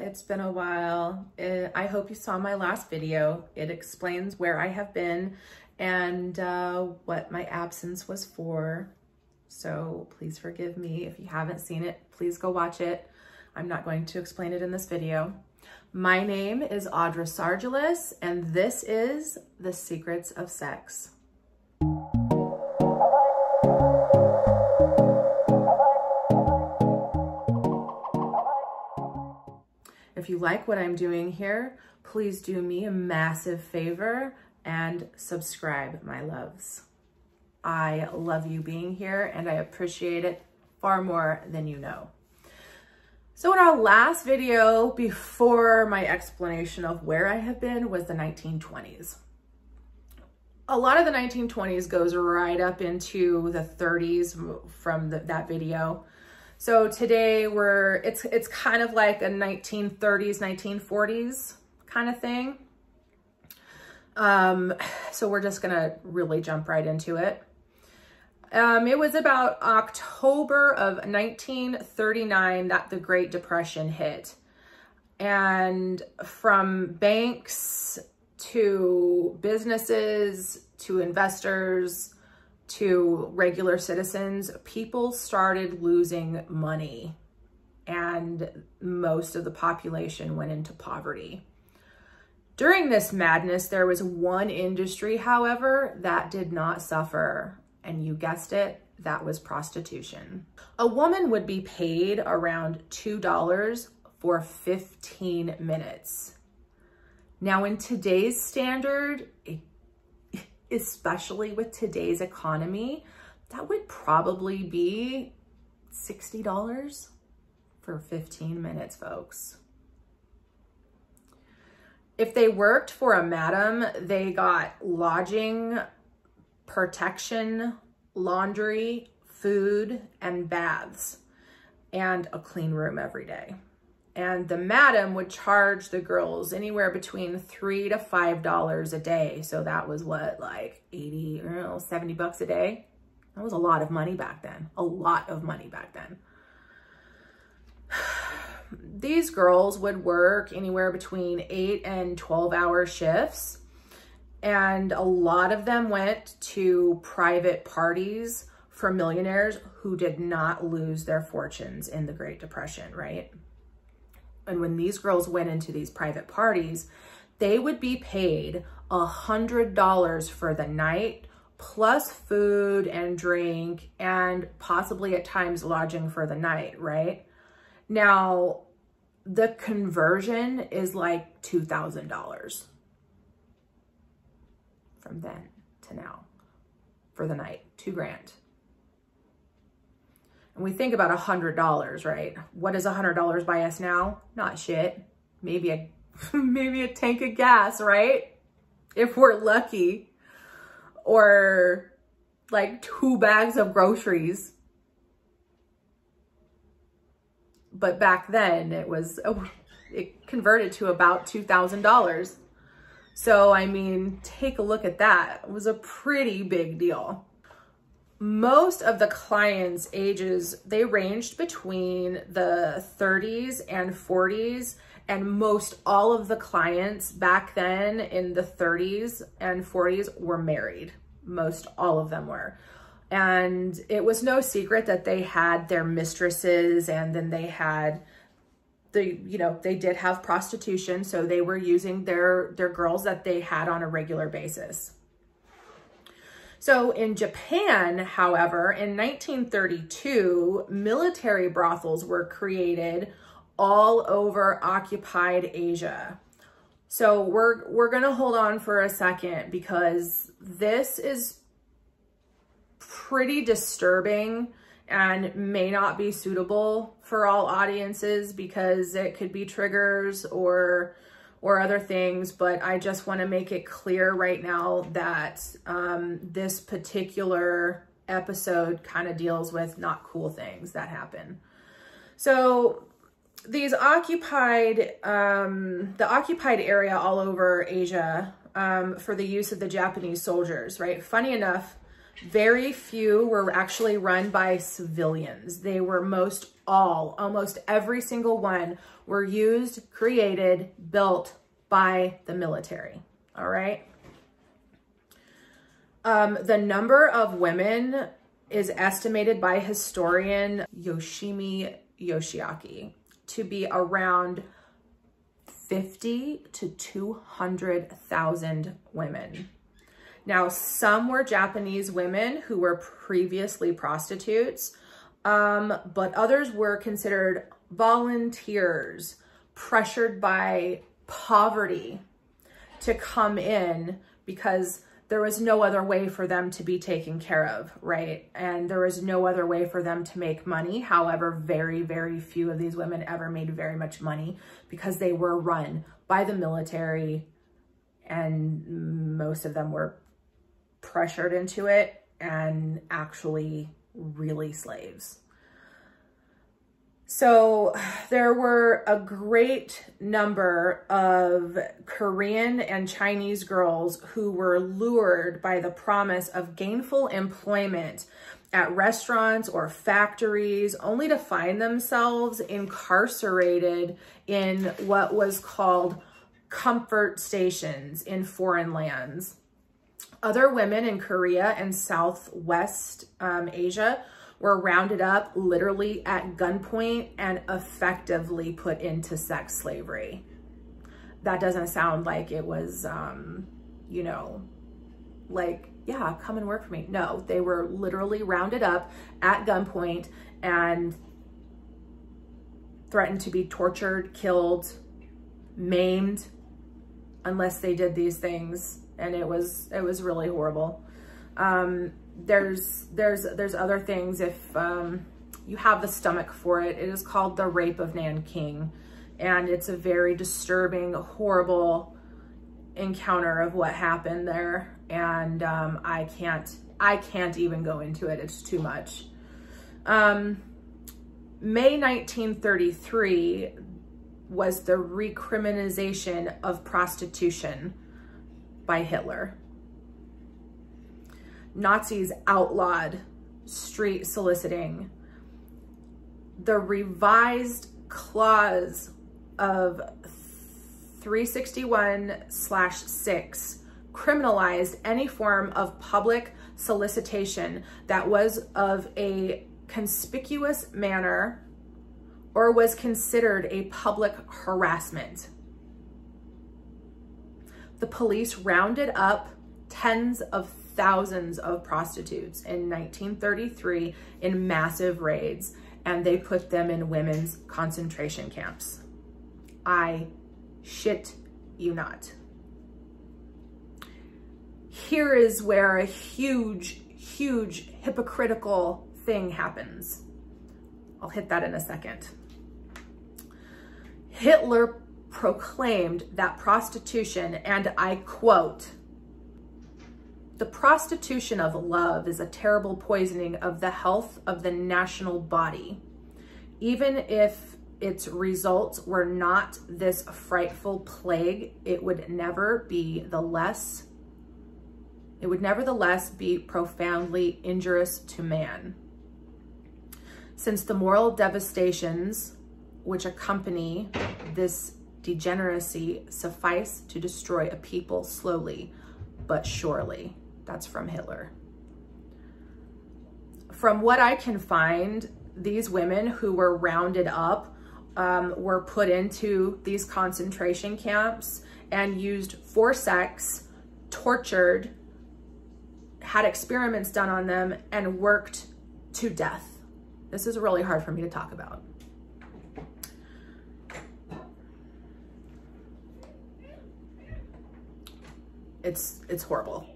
It's been a while. I hope you saw my last video. It explains where I have been and what my absence was for. So please forgive me. If you haven't seen it, please go watch it. I'm not going to explain it in this video. My name is Audra Sargelis, and this is The Secrets of Sex. If you like what I'm doing here, please do me a massive favor and subscribe, my loves. I love you being here and I appreciate it far more than you know. So in our last video before my explanation of where I have been was the 1920s. A lot of the 1920s goes right up into the 30s from that video. So today it's kind of like a 1930s, 1940s kind of thing. So we're just gonna really jump right into it. It was about October of 1939 that the Great Depression hit. And from banks to businesses to investors to regular citizens, people started losing money and most of the population went into poverty. During this madness, there was one industry, however, that did not suffer. And you guessed it, that was prostitution. A woman would be paid around $2 for 15 minutes. Now in today's standard, especially with today's economy, that would probably be $60 for 15 minutes, folks. If they worked for a madam, they got lodging, protection, laundry, food, and baths, and a clean room every day. And the madam would charge the girls anywhere between $3 to $5 a day. So that was what, like 80 or 70 bucks a day? That was a lot of money back then. A lot of money back then. These girls would work anywhere between 8 and 12-hour shifts. And a lot of them went to private parties for millionaires who did not lose their fortunes in the Great Depression, right? And when these girls went into these private parties, they would be paid $100 for the night, plus food and drink, and possibly at times lodging for the night, right? Now, the conversion is like $2,000 from then to now for the night, $2,000. And we think about $100, right? What does $100 buy us now? Not shit. Maybe a tank of gas, right? If we're lucky. Or like 2 bags of groceries. But back then it converted to about $2,000. So, I mean, take a look at that. It was a pretty big deal. Most of the clients' ages, they ranged between the 30s and 40s, and most all of the clients back then in the 30s and 40s were married. Most all of them were. And it was no secret that they had their mistresses, and then they had they did have prostitution, so they were using their girls that they had on a regular basis. So in Japan, however, in 1932, military brothels were created all over occupied Asia. So we're gonna hold on for a second because this is pretty disturbing and may not be suitable for all audiences because it could be triggers or other things, but I just want to make it clear right now that this particular episode kind of deals with not cool things that happen. So these occupied, the occupied area all over Asia for the use of the Japanese soldiers, right? Funny enough, Very few were actually run by civilians. They were almost every single one were used, created, built by the military. All right. The number of women is estimated by historian Yoshimi Yoshiaki to be around 50 to 200,000 women. Now, some were Japanese women who were previously prostitutes, but others were considered volunteers, pressured by poverty to come in because there was no other way for them to be taken care of, right? And there was no other way for them to make money. However, very, very few of these women ever made very much money because they were run by the military, and most of them were pressured into it and actually really slaves. So there were a great number of Korean and Chinese girls who were lured by the promise of gainful employment at restaurants or factories, only to find themselves incarcerated in what was called comfort stations in foreign lands. Other women in Korea and Southwest Asia were rounded up literally at gunpoint and effectively put into sex slavery. That doesn't sound like it was, you know, like, yeah, come and work for me. No, they were literally rounded up at gunpoint and threatened to be tortured, killed, maimed, unless they did these things. And it was really horrible. There's other things. If you have the stomach for it, it is called the Rape of Nanking, and it's a very disturbing, horrible encounter of what happened there. And I can't even go into it. It's too much. May 1933 was the recriminalization of prostitution by Hitler. Nazis outlawed street soliciting. The revised clause of 361/6 criminalized any form of public solicitation that was of a conspicuous manner or was considered a public harassment. The police rounded up tens of thousands of prostitutes in 1933 in massive raids, and they put them in women's concentration camps. I shit you not. Here is where a huge, huge hypocritical thing happens. I'll hit that in a second. Hitler proclaimed that prostitution, and I quote, "The prostitution of love is a terrible poisoning of the health of the national body. Even if its results were not this frightful plague, it would nevertheless be profoundly injurious to man. Since the moral devastations which accompany this degeneracy suffice to destroy a people slowly but surely." That's from Hitler. From what I can find, these women who were rounded up were put into these concentration camps and used for sex, tortured, had experiments done on them, and worked to death. This is really hard for me to talk about. It's horrible.